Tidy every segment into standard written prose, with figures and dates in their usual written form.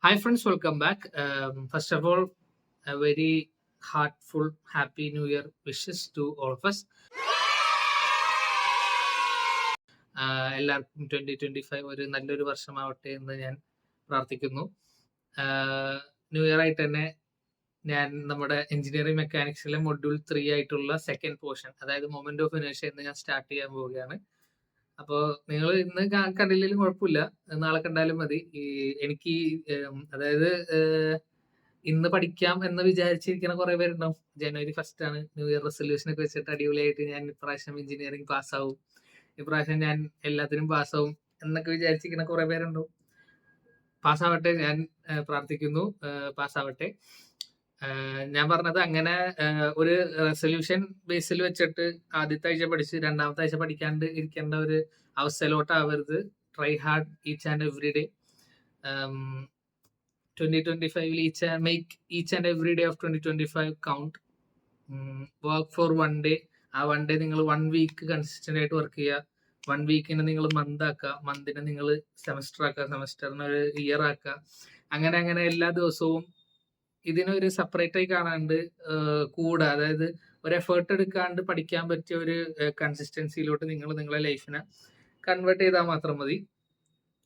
Hi friends, welcome back. First of all, a very heartful Happy New Year wishes to all of us. എല്ലാവർക്കും 2025 ഒരു നല്ലൊരു വർഷമാവട്ടെ എന്ന് ഞാൻ പ്രാർത്ഥിക്കുന്നു. ന്യൂ ഇയർ ആയിട്ട് തന്നെ ഞാൻ നമ്മുടെ എഞ്ചിനീയറിംഗ് മെക്കാനിക്സിലെ മൊഡ്യൂൾ 3 ആയിട്ടുള്ള സെക്കൻഡ് പോർഷൻ, അതായത് മൊമെന്റ് ഓഫ് ഇനേർഷ്യ എന്ന് ഞാൻ സ്റ്റാർട്ട് ചെയ്യാൻ പോവുകയാണ്. അപ്പോൾ നിങ്ങൾ ഇന്ന് കണ്ടില്ലെങ്കിലും കുഴപ്പമില്ല, നാളെ കണ്ടാലും മതി. എനിക്ക് അതായത് ഇന്ന് പഠിക്കാം എന്ന് വിചാരിച്ചിരിക്കുന്ന കുറെ പേരുണ്ടാവും. ജനുവരി 1 ആണ്, ന്യൂ ഇയർ റെസൊല്യൂഷൻ ഒക്കെ വെച്ചിട്ട് അടിപൊളിയായിട്ട് ഞാൻ ഇപ്രാവശ്യം എഞ്ചിനീയറിംഗ് പാസ്സാവും, ഇപ്രാവശ്യം ഞാൻ എല്ലാത്തിനും പാസ്സാവും എന്നൊക്കെ വിചാരിച്ചിരിക്കുന്ന കുറെ പേരുണ്ടാവും. പാസ്സാവട്ടെ, ഞാൻ പ്രാർത്ഥിക്കുന്നു പാസ്സാവട്ടെ. ഞാൻ പറഞ്ഞത് അങ്ങനെ ഒരു റെസൊല്യൂഷൻ ബേസിൽ വെച്ചിട്ട് ആദ്യത്തെ ആഴ്ച പഠിച്ച് രണ്ടാമത്തെ ആഴ്ച പഠിക്കാണ്ട് ഇരിക്കേണ്ട ഒരു അവസ്ഥയിലോട്ടാവരുത്. Try hard each and every day. 2025 make each and every day of 2025 count. Work for one day. ആ വൺ ഡേ നിങ്ങൾ 1 വീക്ക് കൺസിസ്റ്റന്റ് ആയിട്ട് വർക്ക് ചെയ്യുക. 1 വീക്കിനെ നിങ്ങൾ മന്ത് ആക്കുക, മന്തിനെ നിങ്ങൾ സെമസ്റ്റർ ആക്കുക, സെമസ്റ്ററിനെ ഒരു ഇയർ ആക്കുക. അങ്ങനെ അങ്ങനെ എല്ലാ ദിവസവും ഇതിനൊരു സെപ്പറേറ്റ് ആയി കാണാണ്ട് കൂടെ, അതായത് ഒരു എഫേർട്ട് എടുക്കാണ്ട് പഠിക്കാൻ പറ്റിയ ഒരു കൺസിസ്റ്റൻസിയിലോട്ട് നിങ്ങൾ നിങ്ങളെ ലൈഫിനെ കൺവേർട്ട് ചെയ്താൽ മാത്രം മതി.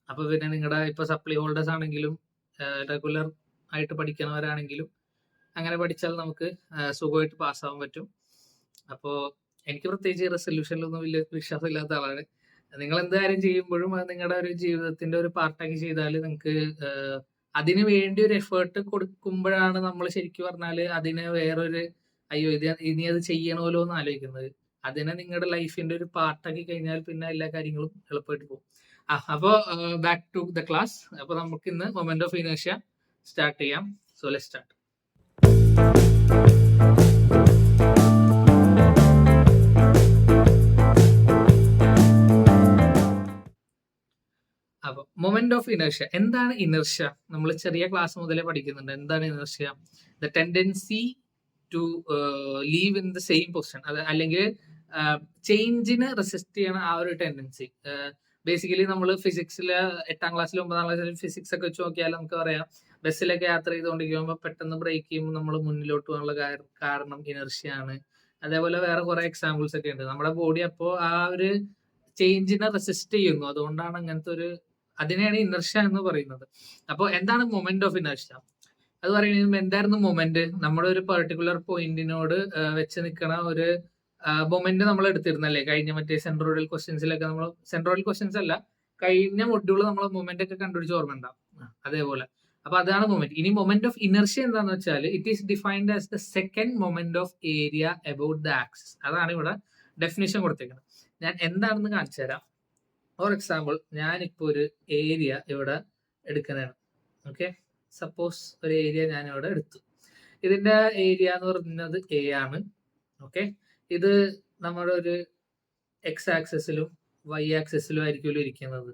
അപ്പൊ പിന്നെ നിങ്ങളുടെ ഇപ്പൊ സപ്ലി ഹോൾഡേഴ്സ് ആണെങ്കിലും റെഗുലർ ആയിട്ട് പഠിക്കുന്നവരാണെങ്കിലും അങ്ങനെ പഠിച്ചാൽ നമുക്ക് സുഖമായിട്ട് പാസ്സാവാൻ പറ്റും. അപ്പോൾ എനിക്ക് പ്രത്യേകിച്ച് റെസൊല്യൂഷനിലൊന്നും വലിയ വിശ്വാസമില്ലാത്ത ആളാണ്. നിങ്ങൾ എന്ത് കാര്യം ചെയ്യുമ്പോഴും അത് നിങ്ങളുടെ ഒരു ജീവിതത്തിന്റെ ഒരു പാർട്ടാക്കി ചെയ്താൽ നിങ്ങൾക്ക് അതിന് വേണ്ടി ഒരു എഫേർട്ട് കൊടുക്കുമ്പോഴാണ് നമ്മൾ ശരിക്കും പറഞ്ഞാൽ അതിന് വേറൊരു അയ്യോ ഇനി അത് ചെയ്യണമല്ലോ എന്ന് ആലോചിക്കുന്നത്. അതിനെ നിങ്ങളുടെ ലൈഫിന്റെ ഒരു പാർട്ടാക്കി കഴിഞ്ഞാൽ പിന്നെ എല്ലാ കാര്യങ്ങളും എളുപ്പമായിട്ട് പോകും. അപ്പോൾ ബാക്ക് ടു ദ ക്ലാസ്. അപ്പോൾ നമുക്ക് ഇന്ന് മൊമെന്റ് ഓഫ് ഇനേർഷ്യ സ്റ്റാർട്ട് ചെയ്യാം. So let's start. അപ്പൊ മൊമെന്റ് ഓഫ് ഇനേർഷ്യ എന്താണ്? ഇനേർഷ്യ നമ്മൾ ചെറിയ ക്ലാസ് മുതലേ പഠിക്കുന്നുണ്ട്. എന്താണ് inertia? The tendency to leave in the same position, അത് അല്ലെങ്കിൽ ചേഞ്ചിനെ റെസിസ്റ്റ് ചെയ്യണ ആ ഒരു ടെൻഡൻസി. ബേസിക്കലി നമ്മൾ ഫിസിക്സിലെ 8ാം ക്ലാസ്സിലും 9ാം ക്ലാസ്സിലും ഫിസിക്സ് ഒക്കെ വെച്ച് നോക്കിയാൽ നമുക്ക് പറയാം, ബസ്സിലൊക്കെ യാത്ര ചെയ്തുകൊണ്ടിരിക്കുമ്പോൾ പെട്ടെന്ന് ബ്രേക്ക് ചെയ്യുമ്പോൾ നമ്മൾ മുന്നിലോട്ട് പോകാനുള്ള കാരണം ഇനർഷ്യ ആണ്. അതേപോലെ വേറെ കുറെ എക്സാമ്പിൾസ് ഒക്കെ ഉണ്ട്. നമ്മുടെ ബോഡി അപ്പോൾ ആ ഒരു ചേഞ്ചിനെ റെസിസ്റ്റ് ചെയ്യുന്നു. അതുകൊണ്ടാണ് അങ്ങനത്തെ ഒരു, അതിനെയാണ് ഇനർഷ്യ എന്ന് പറയുന്നത്. അപ്പോൾ എന്താണ് മൊമെന്റ് ഓഫ് ഇനർഷ്യ? അത് പറയുന്നത് എന്തായിരുന്നു മൊമെന്റ്? നമ്മുടെ ഒരു പെർട്ടിക്കുലർ പോയിന്റിനോട് വെച്ച് നിൽക്കണ ഒരു മൊമെന്റ് നമ്മൾ എടുത്തിരുന്നല്ലേ കഴിഞ്ഞ മറ്റേ സെൻട്രോയിഡൽ ക്വസ്റ്റ്യൻസിലൊക്കെ. നമ്മൾ സെൻട്രോയിഡൽ ക്വസ്റ്റ്യൻസ് അല്ല, കഴിഞ്ഞ മൊഡ്യൂള് നമ്മൾ മൊമെന്റ് ഒക്കെ കണ്ടുപിടിച്ച് ഓർമ്മ ഉണ്ടാവും. അതേപോലെ അപ്പൊ അതാണ് മൊമെന്റ്. ഇനി മൊമെന്റ് ഓഫ് ഇനർഷ്യ എന്താണെന്ന് വെച്ചാൽ it is defined as the second moment of area about the axis. അതാണ് ഇവിടെ ഡെഫിനിഷൻ കൊടുത്തേക്കുന്നത്. ഞാൻ എന്താണെന്ന് കാണിച്ചു തരാം. ഫോർ എക്സാമ്പിൾ, ഞാനിപ്പോൾ ഒരു ഏരിയ ഇവിടെ എടുക്കുന്നതാണ്. ഓക്കെ, സപ്പോസ് ഒരു ഏരിയ ഞാൻ ഇവിടെ എടുത്തു. ഇതിന്റെ ഏരിയ എന്ന് പറയുന്നത് എ ആണ്. ഓക്കെ, ഇത് നമ്മുടെ ഒരു എക്സ് ആക്സിസിലും വൈ ആക്സിസിലും ആയിരിക്കുമല്ലോ ഇരിക്കുന്നത്.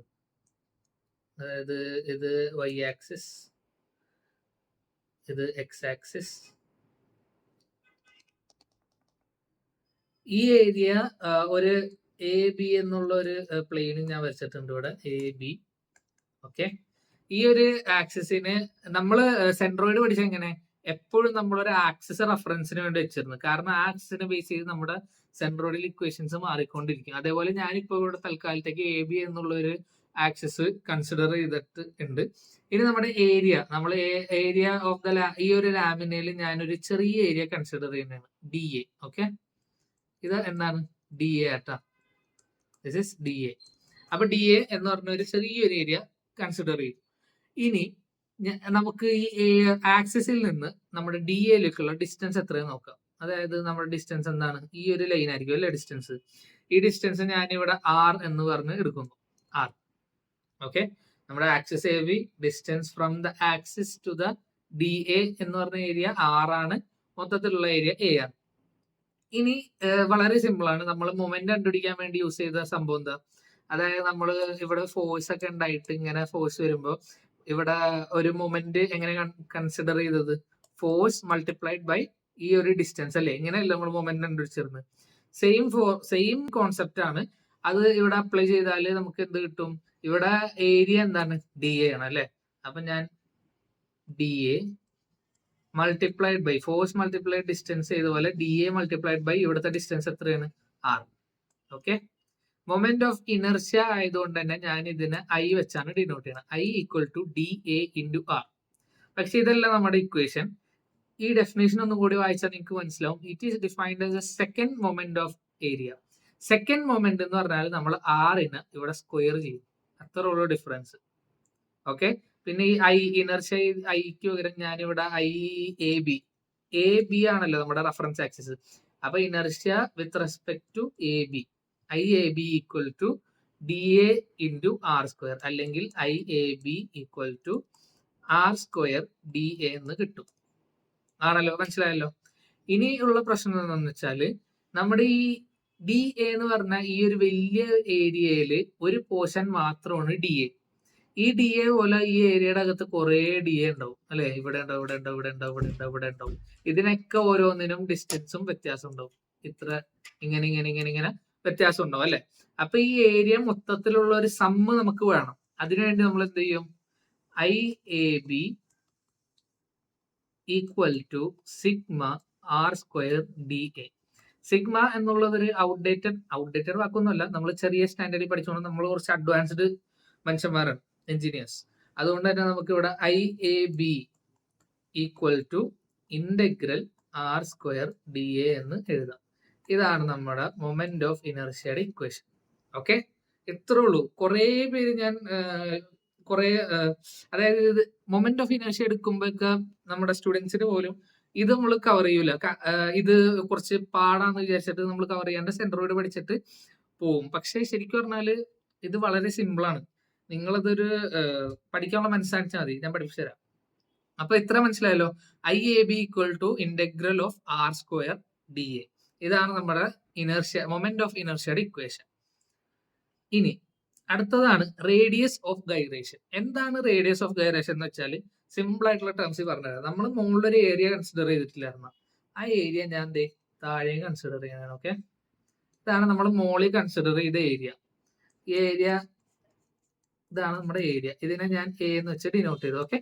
അതായത് ഇത് വൈ ആക്സിസ്, ഇത് എക്സ് ആക്സിസ്. ഈ ഏരിയ ഒരു എ ബി എന്നുള്ള ഒരു പ്ലെയിന് ഞാൻ വരച്ചിട്ടുണ്ട് ഇവിടെ, എ ബി. ഓക്കെ, ഈ ഒരു ആക്സിസിന് നമ്മൾ സെൻട്രോയിഡ് പഠിച്ച എങ്ങനെ എപ്പോഴും നമ്മളൊരു ആക്സിസ് റെഫറൻസിന് വേണ്ടി വെച്ചിരുന്നു. കാരണം ആ ആക്സിസിനെ ബേസ് ചെയ്ത് നമ്മുടെ സെൻട്രോയിഡിൽ ഇക്വേഷൻസ് മാറിക്കൊണ്ടിരിക്കും. അതേപോലെ ഞാനിപ്പോൾ ഇവിടെ തൽക്കാലത്തേക്ക് എ ബി എന്നുള്ള ഒരു ആക്സിസ് കൺസിഡർ ചെയ്തിട്ട് ഉണ്ട്. ഇനി നമ്മുടെ ഏരിയ, നമ്മൾ ഏരിയ ഓഫ് ദ ഈ ഒരു ലാമിനയിൽ ഞാനൊരു ചെറിയ ഏരിയ കൺസിഡർ ചെയ്യുന്നതാണ്, ഡി എ. ഓക്കെ, ഇത് എന്താണ്? ഡി എ ആട്ടാ, ദിസ് ഇസ് ഡി എ. അപ്പൊ ഡി എ എന്ന് പറഞ്ഞ ഒരു ചെറിയൊരു ഏരിയ കൺസിഡർ ചെയ്യും. ഇനി നമുക്ക് ഈ ആക്സിസിൽ നിന്ന് നമ്മുടെ ഡി എയിലേക്കുള്ള ഡിസ്റ്റൻസ് എത്രയും നോക്കാം. അതായത് നമ്മുടെ ഡിസ്റ്റൻസ് എന്താണ്? ഈ ഒരു ലൈൻ ആയിരിക്കും അല്ലെ ഡിസ്റ്റൻസ്. ഈ ഡിസ്റ്റൻസ് ഞാനിവിടെ ആർ എന്ന് പറഞ്ഞ് എടുക്കുന്നു, ആർ. ഓക്കെ, നമ്മുടെ axis A B, distance from the axis to the D A എന്ന് പറഞ്ഞ ഏരിയ ആർ ആണ്, മൊത്തത്തിലുള്ള ഏരിയ എ ആണ്. ഇനി വളരെ സിമ്പിൾ ആണ്. നമ്മൾ മൊമെന്റ് കണ്ടുപിടിക്കാൻ വേണ്ടി യൂസ് ചെയ്ത സംഭവം എന്താ? അതായത് നമ്മൾ ഇവിടെ ഫോഴ്സ് ഒക്കെ ഉണ്ടായിട്ട് ഇങ്ങനെ ഫോഴ്സ് വരുമ്പോൾ ഇവിടെ ഒരു മൊമെന്റ് എങ്ങനെ കൺസിഡർ ചെയ്തത്? ഫോഴ്സ് മൾട്ടിപ്ലൈഡ് ബൈ ഈ ഒരു ഡിസ്റ്റൻസ് അല്ലേ? ഇങ്ങനെയല്ല നമ്മൾ മൊമെന്റ് കണ്ടുപിടിച്ചിരുന്നത്. സെയിം കോൺസെപ്റ്റ് ആണ്. അത് ഇവിടെ അപ്ലൈ ചെയ്താൽ നമുക്ക് എന്ത് കിട്ടും? ഇവിടെ ഏരിയ എന്താണ്? ഡി എ ആണ് അല്ലെ? അപ്പൊ ഞാൻ D A multiplied by force multiplied distance ഇതുപോലെ ഡി എ മൾട്ടിപ്ലൈഡ് ബൈ ഇവിടുത്തെ ഡിസ്റ്റൻസ് എത്രയാണ്? R. Okay. Moment of inertia ആയതുകൊണ്ട് തന്നെ ഞാൻ ഇതിന് ഐ വെച്ചാണ് ഡിനോട്ട് ചെയ്യുന്നത്. I equal to D A into R. പക്ഷെ ഇതല്ല നമ്മുടെ ഇക്വേഷൻ. ഈ ഡെഫിനേഷൻ ഒന്നും കൂടി വായിച്ചാൽ നിങ്ങൾക്ക് മനസ്സിലാവും. It is defined as A second moment of area. Second moment എന്ന് പറഞ്ഞാൽ നമ്മൾ ആറിന് ഇവിടെ സ്ക്വയർ ചെയ്യും, അത്ര ഉള്ള ഡിഫറൻസ്. ഓക്കെ. പിന്നെ ഈ ഐ ഇനർഷ്യ ഐക്ക് പകരം ഞാനിവിടെ ഐ എ ബി ആണല്ലോ നമ്മുടെ റെഫറൻസ് ആക്സിസ്. അപ്പൊ inertia with respect to A B, I A B equal to D A into R square, അല്ലെങ്കിൽ I A B equal to R square D A എന്ന് കിട്ടും. ആണല്ലോ, മനസ്സിലായല്ലോ. ഇനിയുള്ള പ്രശ്നം എന്താണെന്ന് വെച്ചാല് നമ്മുടെ ഈ ഡി എ എന്ന് പറഞ്ഞ ഈ ഒരു വലിയ ഏരിയയില് ഒരു പോർഷൻ മാത്രമാണ് ഡി എ. ഈ ഡി എ പോലെ ഈ ഏരിയയുടെ അകത്ത് കുറെ ഡി എ ഉണ്ടാവും അല്ലെ. ഇവിടെ ഉണ്ടാവും, ഇവിടെ ഉണ്ടാവും, ഇവിടെ ഉണ്ടാവും, ഇവിടെ ഉണ്ടാവും, ഇവിടെ ഉണ്ടാവും. ഇതിനൊക്കെ ഓരോന്നിനും ഡിസ്റ്റൻസും വ്യത്യാസം ഉണ്ടാവും. ഇത്ര ഇങ്ങനെ ഇങ്ങനെ ഇങ്ങനെ ഇങ്ങനെ വ്യത്യാസം ഉണ്ടാവും അല്ലെ. അപ്പൊ ഈ ഏരിയ മൊത്തത്തിലുള്ള ഒരു സമ്മ് നമുക്ക് വേണം. അതിനുവേണ്ടി നമ്മൾ എന്ത് ചെയ്യും? I A B equal to sigma R square D A. Sigma എന്നുള്ളത് ഒരു ഔട്ട്ഡേറ്റഡ് വാക്കൊന്നുമല്ല. നമ്മൾ ചെറിയ സ്റ്റാൻഡേർഡിൽ പഠിച്ചുകൊണ്ട് നമ്മൾ കുറച്ച് അഡ്വാൻസ്ഡ് മനുഷ്യന്മാരാണ്, എഞ്ചിനീയേഴ്സ്. അതുകൊണ്ട് തന്നെ നമുക്ക് ഇവിടെ I A B equal to integral R square D A എന്ന് എഴുതാം. ഇതാണ് നമ്മുടെ മൊമെന്റ് ഓഫ് ഇനർഷ്യയുടെ ഇക്വേഷൻ. ഓക്കെ, ഇത്രേ ഉള്ളൂ. കുറെ പേര് ഞാൻ അതായത് ഇത് മൊമെന്റ് ഓഫ് ഇനർഷ്യ എടുക്കുമ്പോഴൊക്കെ നമ്മുടെ സ്റ്റുഡൻസിന് പോലും ഇത് നമ്മൾ കവർ ചെയ്യൂല. ഇത് കുറച്ച് പാടാന്ന് വിചാരിച്ചിട്ട് നമ്മൾ കവർ ചെയ്യാണ്ട് സെൻട്രോയിഡ് പഠിച്ചിട്ട് പോവും. പക്ഷെ ശരിക്കും പറഞ്ഞാല് ഇത് വളരെ സിമ്പിൾ ആണ്. നിങ്ങളതൊരു പഠിക്കാനുള്ള മനസ്സാണിച്ചാൽ മതി, ഞാൻ പഠിപ്പിച്ചു തരാം. അപ്പൊ ഇത്ര മനസ്സിലായല്ലോ. I A B equal to integral of R square D A. ഇതാണ് നമ്മുടെ ഇനർഷ്യ, മൊമെന്റ് ഓഫ് ഇനർഷ്യയുടെ ഇക്വേഷൻ. ഇനി അടുത്തതാണ് റേഡിയസ് ഓഫ് ഗൈറേഷൻ. എന്താണ് റേഡിയസ് ഓഫ് ഗൈറേഷൻ എന്ന് വെച്ചാൽ സിമ്പിൾ ആയിട്ടുള്ള ടേംസ് പറഞ്ഞുതരാം. നമ്മൾ മുകളിലൊരു ഏരിയ കൺസിഡർ ചെയ്തിട്ടില്ലായിരുന്നു. ആ ഏരിയ ഞാൻ താഴെയും കൺസിഡർ ചെയ്യാനാണ്. ഓക്കെ, ഇതാണ് നമ്മൾ മുകളിൽ കൺസിഡർ ചെയ്ത ഏരിയ. ഈ ഏരിയ ഇതാണ് നമ്മുടെ ഏരിയ. ഇതിനെ ഞാൻ എ എന്ന് വെച്ച് ഡിനോട്ട് ചെയ്തു. ഓക്കെ,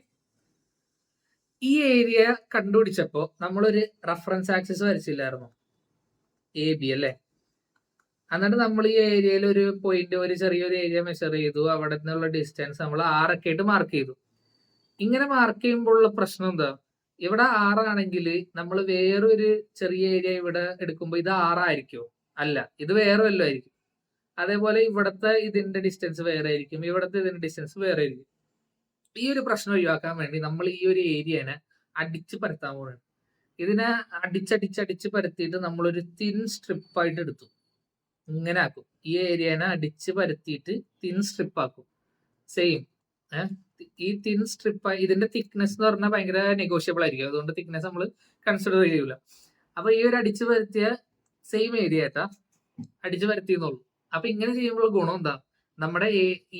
ഈ ഏരിയ കണ്ടുപിടിച്ചപ്പോ നമ്മളൊരു റഫറൻസ് ആക്സിസ് വരച്ചില്ലായിരുന്നു, എ ബി അല്ലേ. എന്നിട്ട് നമ്മൾ ഈ ഏരിയയിൽ ഒരു പോയിന്റ്, ഒരു ചെറിയൊരു ഏരിയ മെഷർ ചെയ്തു. അവിടെ നിന്നുള്ള ഡിസ്റ്റൻസ് നമ്മൾ ആറൊക്കെ ആയിട്ട് മാർക്ക് ചെയ്തു. ഇങ്ങനെ മാർക്ക് ചെയ്യുമ്പോഴുള്ള പ്രശ്നം എന്താ? ഇവിടെ ആറാണെങ്കിൽ നമ്മൾ വേറൊരു ചെറിയ ഏരിയ ഇവിടെ എടുക്കുമ്പോൾ ഇത് ആറായിരിക്കുമോ? അല്ല, ഇത് വേറെ വല്ലതും ആയിരിക്കും. അതേപോലെ ഇവിടത്തെ ഇതിന്റെ ഡിസ്റ്റൻസ് വേറെ ആയിരിക്കും, ഇവിടത്തെ ഇതിന്റെ ഡിസ്റ്റൻസ് വേറെ ആയിരിക്കും. ഈ ഒരു പ്രശ്നം ഒഴിവാക്കാൻ വേണ്ടി നമ്മൾ ഈ ഒരു ഏരിയനെ അടിച്ച് പരത്താൻ പോവുകയാണ്. ഇതിനെ അടിച്ചടിച്ച് പരത്തിയിട്ട് നമ്മളൊരു തിൻ സ്ട്രിപ്പ് ആയിട്ട് എടുത്തു. ഇങ്ങനെ ആക്കും. ഈ ഏരിയനെ അടിച്ച് പരത്തിയിട്ട് തിൻ സ്ട്രിപ്പ് ആക്കും. സെയിം ഈ തിൻ സ്ട്രിപ്പ്, ഇതിന്റെ തിക്നെസ് എന്ന് പറഞ്ഞാൽ ഭയങ്കര നെഗോഷ്യബിൾ ആയിരിക്കും. അതുകൊണ്ട് തിക്നെസ് നമ്മൾ കൺസിഡർ ചെയ്യൂല. അപ്പൊ ഈ ഒരു അടിച്ചു പരത്തിയ സെയിം ഏരിയ ആയിട്ടാ അടിച്ചു പരത്തിയെന്നുള്ളൂ. അപ്പൊ ഇങ്ങനെ ചെയ്യുമ്പോൾ ഗുണം എന്താ? നമ്മുടെ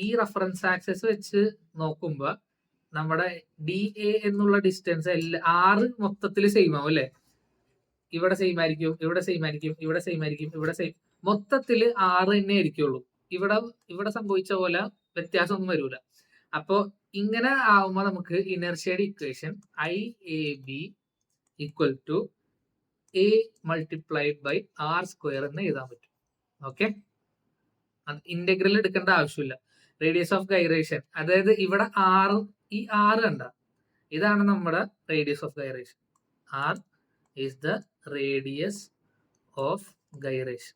ഈ റഫറൻസ് ആക്സസ് വെച്ച് നോക്കുമ്പോ നമ്മുടെ ഡി എ എന്നുള്ള ഡിസ്റ്റൻസ് ആറ് മൊത്തത്തിൽ സെയിം ആവും അല്ലെ. ഇവിടെ സെയിം ആയിരിക്കും, ഇവിടെ സെയിം ആയിരിക്കും, ഇവിടെ സെയിം ആയിരിക്കും, ഇവിടെ സെയിം, മൊത്തത്തിൽ ആറ് തന്നെ ആയിരിക്കുള്ളൂ. ഇവിടെ സംഭവിച്ച പോലെ വ്യത്യാസമൊന്നും വരൂല. അപ്പോ ഇങ്ങനെ ആവുമ്പോ നമുക്ക് ഇനർഷ്യയുടെ equation I A B equal to A multiplied by R square എന്ന് എഴുതാൻ പറ്റും. ഓക്കെ, ഇന്റഗ്രൽ എടുക്കേണ്ട ആവശ്യമില്ല. റേഡിയസ് ഓഫ് ഗൈറേഷൻ, അതായത് ഇവിടെ ആറ്, ഈ ആറ് കണ്ട, ഇതാണ് നമ്മുടെ radius of gyration. R is the radius of gyration.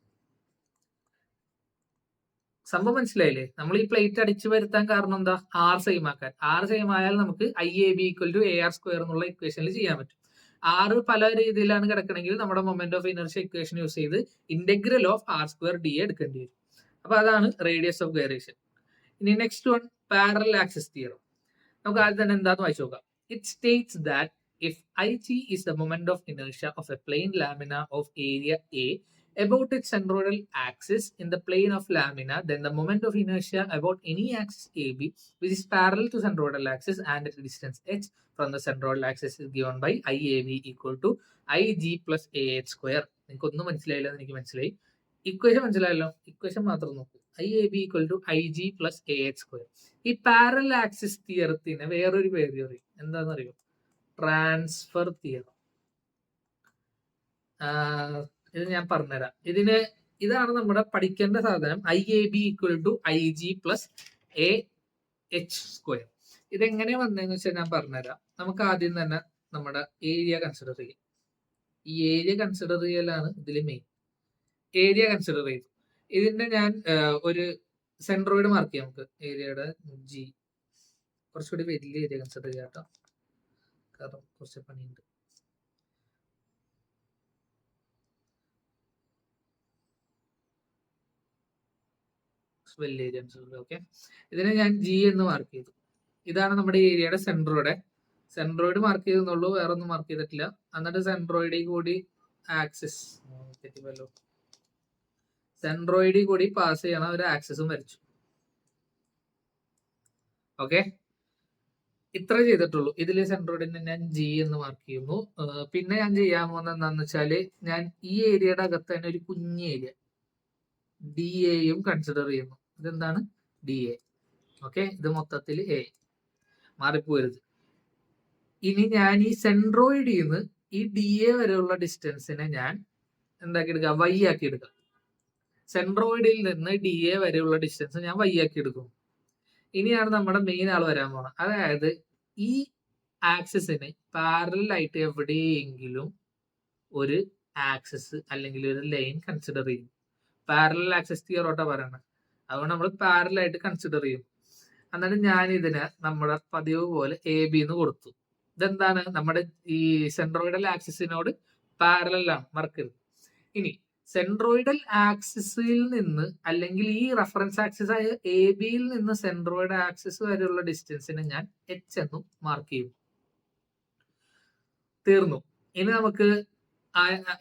സംഭവം മനസ്സിലായില്ലേ? നമ്മൾ ഈ പ്ലേറ്റ് അടിച്ചു വരുത്താൻ കാരണം എന്താ? ആർ സെയിം ആക്കാൻ. ആർ സെയിം ആയാൽ നമുക്ക് I A B equal to A R square എന്നുള്ള ഇക്വേഷനിൽ ചെയ്യാൻ പറ്റും. ആറ് പല രീതിയിലാണ് കിടക്കണമെങ്കിൽ നമ്മുടെ moment of inertia equation use ചെയ്ത് integral of R square D A എടുക്കേണ്ടി വരും. അപ്പൊ അതാണ് റേഡിയസ് ഓഫ് ഗൈറേഷൻ. ഇനി next one, parallel axis theorem. നമുക്ക് ആദ്യം തന്നെ എന്താന്ന് വായിച്ചു നോക്കാം. It States that if IG is the moment of inertia of a plane lamina of area A about its centroidal axis in the plane of lamina, then the moment of inertia about any axis AB which is parallel to centroidal axis and at a distance h from the centroidal axis is given by IAB equal to IG plus AH square. നിങ്ങൾക്ക് ഒന്നും മനസ്സിലായില്ല എന്ന് എനിക്ക് മനസ്സിലായി. Equation മനസ്സിലായല്ലോ. Equation മാത്രം നോക്കൂ. IAB equal to IG plus AH square. ഈ പാരലൽ ആക്സിസ് തിയറത്തിന് വേറൊരു പേര് അറിയും, എന്താണെന്നറിയോ? Transfer theorem. ഇത് ഞാൻ പറഞ്ഞുതരാം. ഇതാണ് നമ്മുടെ പഠിക്കേണ്ട സാധനം. IAB equal to IG plus AH square. ഇതെങ്ങനെ വന്നതെന്ന് വെച്ചാൽ ഞാൻ പറഞ്ഞുതരാം. നമുക്ക് ആദ്യം തന്നെ നമ്മുടെ ഏരിയ കൺസിഡർ ചെയ്യാം. ഈ ഏരിയ കൺസിഡർ ചെയ്യലാണ് ഇതിൽ മെയിൻ. ഏരിയ കൺസിഡർ ചെയ്തു. ഇതിന്റെ ഞാൻ ഒരു സെൻട്രോയിഡ് മാർക്ക് ചെയ്യാം. നമുക്ക് ഏരിയയുടെ G കുറച്ചുകൂടി വലിയ ഏരിയ കൺസിഡർ ചെയ്യാം കേട്ടോ, കാരണം കുറച്ച് പണിയുണ്ട്. വലിയ ഏരിയ കൺസിഡർ. ഓക്കെ, ഇതിനെ ഞാൻ G എന്ന് മാർക്ക് ചെയ്തു. ഇതാണ് നമ്മുടെ ഏരിയയുടെ സെൻട്രോയിഡ് മാർക്ക് ചെയ്തെന്നുള്ളൂ, വേറെ ഒന്നും മാർക്ക് ചെയ്തിട്ടില്ല. എന്നിട്ട് സെൻട്രോയിഡിൽ കൂടി ആക്സിസ് സെൻട്രോയിഡിൽ കൂടി പാസ് ചെയ്യണ ഒരു ആക്സിസും വരച്ചു. ഓക്കെ, ഇത്ര ചെയ്തിട്ടുള്ളൂ. ഇതിൽ സെൻട്രോയിഡിനെ ഞാൻ G എന്ന് മാർക്ക് ചെയ്യുന്നു. പിന്നെ ഞാൻ ചെയ്യാൻ പോകുന്നത് എന്താണെന്ന് വെച്ചാല്, ഞാൻ ഈ ഏരിയയുടെ അകത്ത് തന്നെ ഒരു കുഞ്ഞ് ഏരിയ DAയും കൺസിഡർ ചെയ്യുന്നു. ഇതെന്താണ്? DA. ഓക്കെ, ഇത് മൊത്തത്തിൽ A, മാറിപ്പോരുത്. ഇനി ഞാൻ ഈ സെൻട്രോയിഡിൽ നിന്ന് ഈ DA വരെയുള്ള ഡിസ്റ്റൻസിനെ ഞാൻ എന്താക്കി എടുക്കുക? Y ആക്കി എടുക്കുക. സെൻട്രോയിഡിൽ നിന്ന് DA വരെയുള്ള ഡിസ്റ്റൻസ് ഞാൻ Y ആക്കി എടുക്കും. ഇനിയാണ് നമ്മുടെ മെയിൻ ആൾ വരാൻ പോണത്. അതായത് ഈ ആക്സിസിന് പാരലൽ ആയിട്ട് എവിടെയെങ്കിലും ഒരു ആക്സിസ് അല്ലെങ്കിൽ ഒരു ലൈൻ കൺസിഡർ ചെയ്യും. പാരലൽ ആക്സിസ് തിയറോട്ടാ പറയണത്. അതുകൊണ്ട് നമ്മൾ പാരലൽ ആയിട്ട് കൺസിഡർ ചെയ്യും. എന്നിട്ട് ഞാൻ ഇതിനെ നമ്മുടെ പതിവ് പോലെ AB എന്ന് കൊടുത്തു. ഇതെന്താണ്? നമ്മുടെ ഈ സെൻട്രോയിഡൽ ആക്സിസിനോട് പാരലലാണ്, മറക്കരുത്. ഇനി സെൻട്രോയിഡൽ ആക്സിസിൽ നിന്ന് അല്ലെങ്കിൽ ഈ റഫറൻസ് ആക്സിസ് ആയ ABയിൽ നിന്ന് സെൻട്രോയിഡ് ആക്സിസ് വരെയുള്ള ഡിസ്റ്റൻസിനെ ഞാൻ H എന്നും മാർക്ക് ചെയ്യും. തീർന്നു. ഇനി നമുക്ക്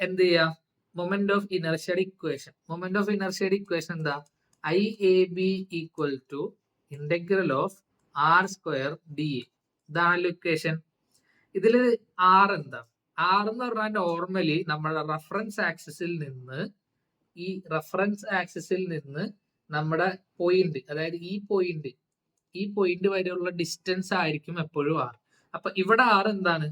എന്ത് ചെയ്യാം? മൊമെന്റ് ഓഫ് ഇനർഷ്യയുടെ ഇക്വേഷൻ. മൊമെന്റ് ഓഫ് ഇനർഷ്യയുടെ ഇക്വേഷൻ എന്താ? IAB equal to integral of R square DA. ഇതാണല്ലോ ഇക്വേഷൻ. ഇതില് R എന്താ? R എന്ന് പറഞ്ഞാൽ നോർമലി നമ്മുടെ റഫറൻസ് ആക്സിസിൽ നിന്ന് നമ്മുടെ പോയിന്റ്, അതായത് ഈ പോയിന്റ് വരെയുള്ള ഡിസ്റ്റൻസ് ആയിരിക്കും എപ്പോഴും R. അപ്പൊ ഇവിടെ R എന്താണ്?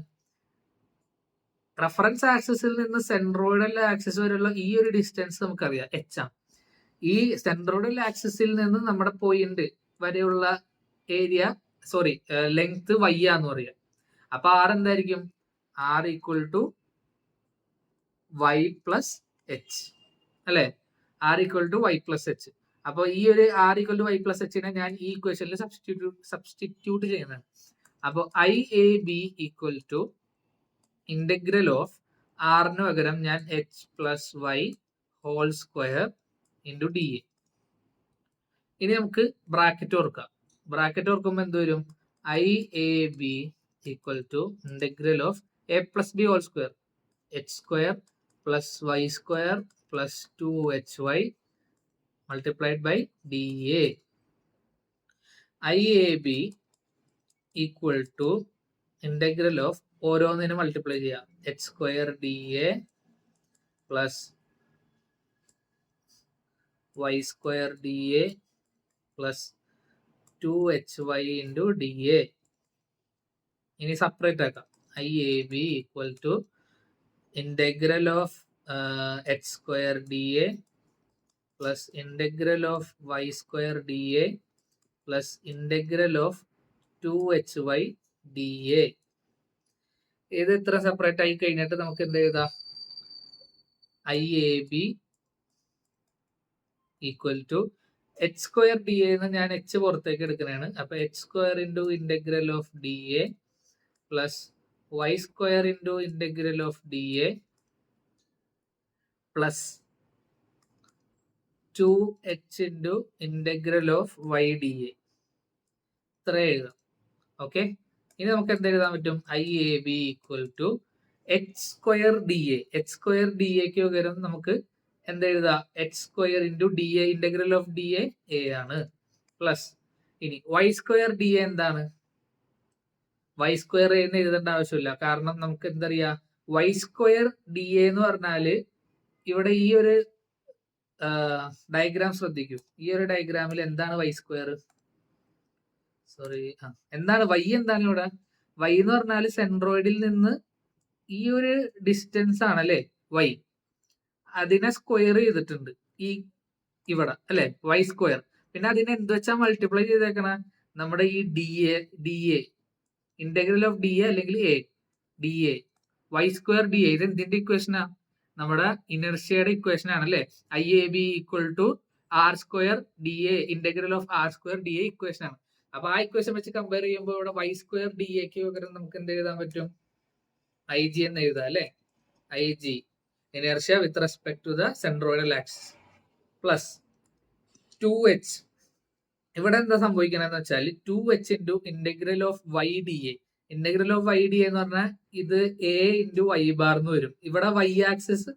റഫറൻസ് ആക്സിസിൽ നിന്ന് സെൻട്രോയിഡൽ ആക്സിസ് വരെയുള്ള ഈ ഒരു ഡിസ്റ്റൻസ് നമുക്കറിയാം, H ആണ്. ഈ സെൻട്രോയിഡൽ ആക്സിസിൽ നിന്ന് നമ്മുടെ പോയിന്റ് വരെയുള്ള ലെങ്ത് Y ആന്ന് പറയാം. അപ്പൊ R എന്തായിരിക്കും? R equal to Y plus H അല്ലെ? R equal to Y plus H. അപ്പൊ ഈ ഒരു R equal to Y plus Hനെ ഞാൻ ഈ ഇക്വേഷനിൽ സബ്സ്റ്റിറ്റ്യൂട്ട് ചെയ്യുന്നതാണ്. അപ്പൊ IAB equal to integral of ആറിന് പകരം ഞാൻ H plus Y whole square into DA. ഇനി നമുക്ക് ബ്രാക്കറ്റ് ഓർക്കാം. ബ്രാക്കറ്റ് ഓർക്കുമ്പോൾ എന്ത് വരും? IAB equal to integral of A plus B whole square H square plus Y square plus 2HY multiplied by DA. IAB equal to integral of ഓരോന്നിനെ multiply ചെയ്യാം. H square DA plus Y square DA plus 2HY into DA. ഇനി separate ആക്കാം. IAB equal to integral of H square DA plus integral of Y square DA plus integral of 2HY DA. ഇത് ഇത്ര separate ആയി കഴിഞ്ഞിട്ട് നമുക്ക് എന്ത് എഴുതാം? IAB equal to H square DA എന്ന് ഞാൻ H പുറത്തേക്ക് എടുക്കുന്നതാണ്. അപ്പൊ H square into integral of DA plus Y square into integral of DA plus 2H into integral of YDA. ഇത്ര എഴുതാം. ഓക്കെ, ഇനി നമുക്ക് എന്ത് എഴുതാൻ പറ്റും? IAB equal to H square DA. H square DAക്ക് പകരം നമുക്ക് എന്തെഴുതാം? H square into DA, integral of DA A ആണ്, പ്ലസ് ഇനി Y സ്ക്വയർ DA എന്താണ്? Y സ്ക്വയർ എന്ന് എഴുതേണ്ട ആവശ്യമില്ല, കാരണം നമുക്ക് എന്തറിയാം? Y സ്ക്വയർ DA എന്ന് പറഞ്ഞാല് ഇവിടെ ഈ ഒരു ഡയഗ്രാം ശ്രദ്ധിക്കൂ. ഈ ഒരു ഡയഗ്രാമിൽ എന്താണ് വൈ സ്ക്വയർ? സോറി, എന്താണ് വൈ? എന്താണ് ഇവിടെ വൈ എന്ന് പറഞ്ഞാൽ സെൻട്രോയിഡിൽ നിന്ന് ഈ ഒരു ഡിസ്റ്റൻസ് ആണ് അല്ലെ വൈ. അതിനെ സ്ക്വയർ ചെയ്തിട്ടുണ്ട് ഈ ഇവിടെ അല്ലെ, വൈ സ്ക്വയർ. പിന്നെ അതിനെ എന്ത് വെച്ചാ മൾട്ടിപ്ലൈ ചെയ്തേക്കണ? നമ്മുടെ ഈ D A integral of D A അല്ലെങ്കിൽ D A Y square D A. ഇത് എന്തിന്റെ ഇക്വേഷനാ? നമ്മുടെ ഇനർഷ്യയുടെ ഇക്വേഷൻ ആണ് അല്ലെ. I A B equal to R square D A, integral of R square D A equation ആണ്. അപ്പൊ ആ ഇക്വേഷൻ വെച്ച് കമ്പയർ ചെയ്യുമ്പോൾ ഇവിടെ വൈ സ്ക്വയർ ഡി എക്ക് പകരം നമുക്ക് എന്ത് എഴുതാൻ പറ്റും? ഐ ജി എന്ന് എഴുതാം അല്ലെ. I G inertia with respect to the centroidal axis plus 2h. ഇവിടെ എന്താ സംഭവിക്കണെന്ന് വെച്ചാൽ 2h into integral of Y D A. Integral of Y D എന്ന് പറഞ്ഞാൽ ഇത് എ ഇൻറ്റു വൈ ബാർ എന്ന് വരും. ഇവിടെ വൈ ആക്സിസ്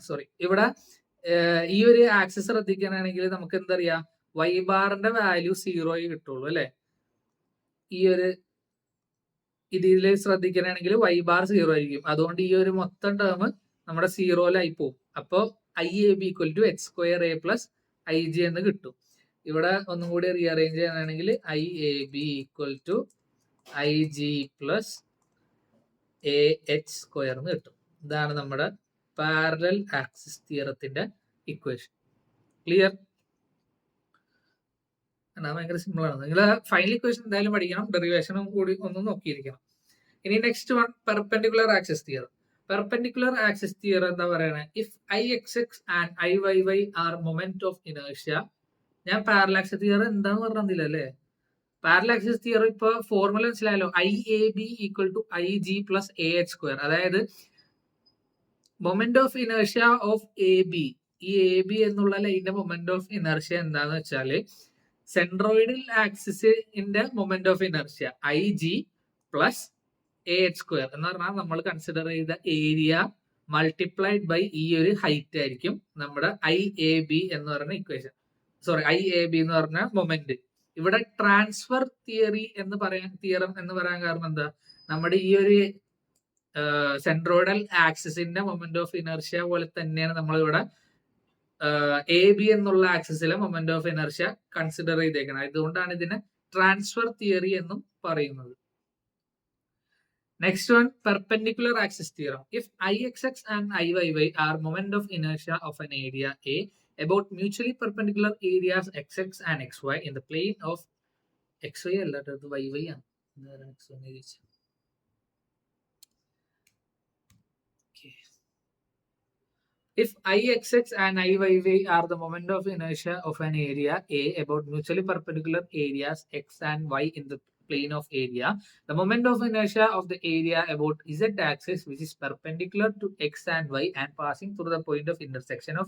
സോറി, ഇവിടെ ഈ ഒരു ആക്സിസ് ശ്രദ്ധിക്കുകയാണെങ്കിൽ നമുക്ക് എന്തറിയാം, വൈ ബാറിന്റെ വാല്യൂ 0 കിട്ടുള്ളൂ അല്ലെ. ഈ ഒരു ഇതിൽ ശ്രദ്ധിക്കുകയാണെങ്കിൽ വൈ ബാർ 0 ആയിരിക്കും. അതുകൊണ്ട് ഈ ഒരു മൊത്തം ടേം നമ്മുടെ 0 പോകും. അപ്പോ I A B equal to H square A plus I G എന്ന് കിട്ടും. ഇവിടെ ഒന്നും കൂടി റീഅറേഞ്ച് ചെയ്യാനാണെങ്കിൽ I A B equal to I G plus A H square എന്ന് കിട്ടും. ഇതാണ് നമ്മുടെ പാരലൽ ആക്സിസ് തിയറത്തിന്റെ ഇക്വേഷൻ. ക്ലിയർ? ഭയങ്കര സിമ്പിൾ ആണ്. നിങ്ങൾ ഫൈനൽ ഇക്വേഷൻ എന്തായാലും പഠിക്കണം, ഡെറിവേഷനും കൂടി ഒന്ന് നോക്കിയിരിക്കണം. ഇനി next one, perpendicular axis theorem. Perpendicular axis theorem എന്താ പറയണേ? If I X X and I Y Y are moment of inertia. ഞാൻ പാരലൽ ആക്സിസ് തിയറം എന്താന്ന് പറഞ്ഞില്ല അല്ലേ. പാരലൽ ആക്സിസ് തിയറം ഇപ്പൊ ഫോർമുല മനസ്സിലായല്ലോ. I A B equal to I G plus A H square. അതായത് moment of inertia of A B, ഈ A B എന്നുള്ള ലൈനിന്റെ മൊമെന്റ് ഓഫ് ഇനേർഷ്യ എന്താന്ന് വെച്ചാല് സെൻട്രോയിഡൽ ആക്സിസിന്റെ moment of inertia I G plus A H square എന്ന് പറഞ്ഞാൽ നമ്മൾ കൺസിഡർ ചെയ്ത ഏരിയ മൾട്ടിപ്ലൈഡ് ബൈ ഈ ഒരു ഹൈറ്റ് ആയിരിക്കും നമ്മുടെ ഐ എ ബി എന്ന് പറയുന്ന equation. Sorry, I A B എന്ന് പറഞ്ഞ മൊമെന്റ്. ഇവിടെ ട്രാൻസ്ഫർ തിയറി എന്ന് പറയാൻ, തിയറം എന്ന് പറയാൻ കാരണം എന്താ, നമ്മുടെ ഈ ഒരു സെൻട്രോയിഡൽ ആക്സിസിന്റെ മൊമെന്റ് ഓഫ് ഇനർഷ്യ പോലെ തന്നെയാണ് നമ്മളിവിടെ എ ബി എന്നുള്ള ആക്സിസിലെ മൊമെന്റ് ഓഫ് ഇനർഷ്യ കൺസിഡർ ചെയ്തേക്കുന്നത്. ഇതുകൊണ്ടാണ് ഇതിനെ ട്രാൻസ്ഫർ തിയറി എന്നും പറയുന്നത്. Next one, perpendicular axis theorem. If Ixx and Iyy are moment of inertia of an area A about mutually perpendicular areas xx and xy in the plane of xy അല്ലാത്തത് yy ആണ്. If Ixx and Iyy are the moment of inertia of an area A about mutually perpendicular areas x and y in the plane of area, the moment of inertia of the area about z axis which is perpendicular to x and y and passing through the point of intersection of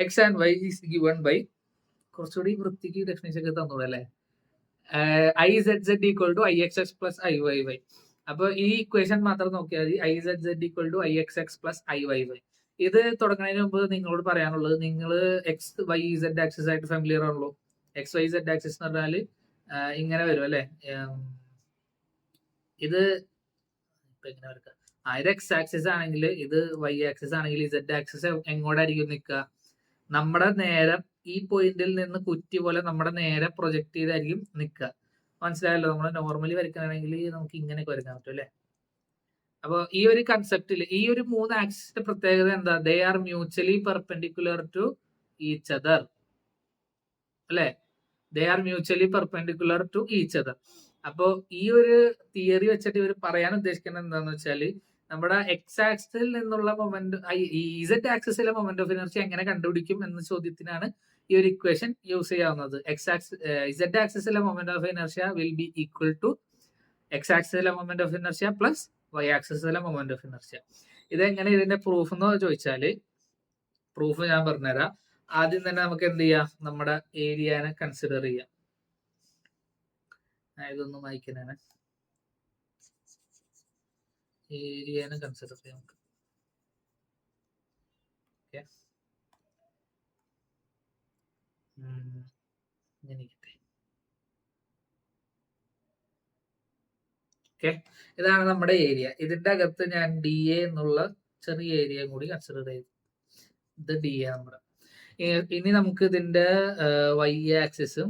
x and y is given by, കുറച്ചുകൂടി വൃത്തിക്ക് definition ഒക്കെ തന്നൂടെ അല്ലെ, IZZ equal to IXX plus IYY. അപ്പൊ ഈ equation മാത്രം നോക്കിയാൽ മതി. IZZ equal to IXX plus IYY. ഇത് തുടങ്ങുന്നതിന് മുമ്പ് നിങ്ങളോട് പറയാനുള്ളത്, നിങ്ങൾ എക്സ് വൈ സെഡ് ആക്സിസ് ആയിട്ട് ഫാമിലിയർ ആണല്ലോ. എക്സ് വൈ സെഡ് ആക്സിസ് എന്ന് പറഞ്ഞാൽ ഇങ്ങനെ വരും അല്ലെ. ഇത് ഇപ്പൊ എങ്ങനെ വരക്കാം? ഇത് എക്സ് ആക്സിസ് ആണെങ്കിൽ ഇത് വൈ ആക്സിസ് ആണെങ്കിൽ സെഡ് ആക്സിസ് എങ്ങോട്ടായിരിക്കും നിൽക്കുക? നമ്മുടെ നേരെ ഈ പോയിന്റിൽ നിന്ന് കുറ്റി പോലെ നമ്മുടെ നേരെ പ്രൊജക്ട് ചെയ്തായിരിക്കും നിൽക്കുക. മനസ്സിലായല്ലോ? നമ്മൾ നോർമലി വരയ്ക്കുകയാണെങ്കിൽ നമുക്ക് ഇങ്ങനെയൊക്കെ വരയ്ക്കാൻ പറ്റും അല്ലെ. അപ്പൊ ഈ ഒരു കൺസെപ്റ്റിൽ ഈ ഒരു 3 ആക്സിസിന്റെ പ്രത്യേകത എന്താ? They are mutually perpendicular to each other അല്ലെ. They are mutually perpendicular to each other. അപ്പോ ഈ ഒരു തിയറി വെച്ചിട്ട് ഇവർ പറയാൻ ഉദ്ദേശിക്കുന്നത് എന്താന്ന് വെച്ചാൽ, നമ്മുടെ എക്സ് ആക്സിസിൽ നിന്നുള്ള മൊമെന്റ്, ഇസഡ് ആക്സിസിലെ മൊമെന്റ് ഓഫ് ഇനർഷ്യ എങ്ങനെ കണ്ടുപിടിക്കും എന്ന ചോദ്യത്തിനാണ് ഈ ഒരു ഇക്വേഷൻ യൂസ് ചെയ്യാവുന്നത്. ഇസഡ് ആക്സിസിലെ moment of inertia will be equal to X ആക്സിസിലെ moment of inertia plus Y ആക്സിസിലെ മൊമെന്റ് ഓഫ് ഇനർഷ്യ. ഇതെങ്ങനെ ഇതിന്റെ പ്രൂഫ് എന്ന് ചോദിച്ചാല്, പ്രൂഫ് ഞാൻ പറഞ്ഞുതരാം. ആദ്യം തന്നെ നമുക്ക് എന്ത് ചെയ്യാം, നമ്മുടെ ഏരിയനെ കൺസിഡർ ചെയ്യാം. ഇതൊന്നും വായിക്കാനാണ്, ഏരിയനെ കൺസിഡർ ചെയ്യാം നമുക്ക്. ഓക്കെ, ഇതാണ് നമ്മുടെ ഏരിയ. ഇതിന്റെ അകത്ത് ഞാൻ ഡി എ എന്നുള്ള ചെറിയ ഏരിയ കൂടി കൺസിഡർ ചെയ്തു. ഇത് ഡി എ നമ്മുടെ. ഇനി നമുക്ക് ഇതിന്റെ y ആക്സിസും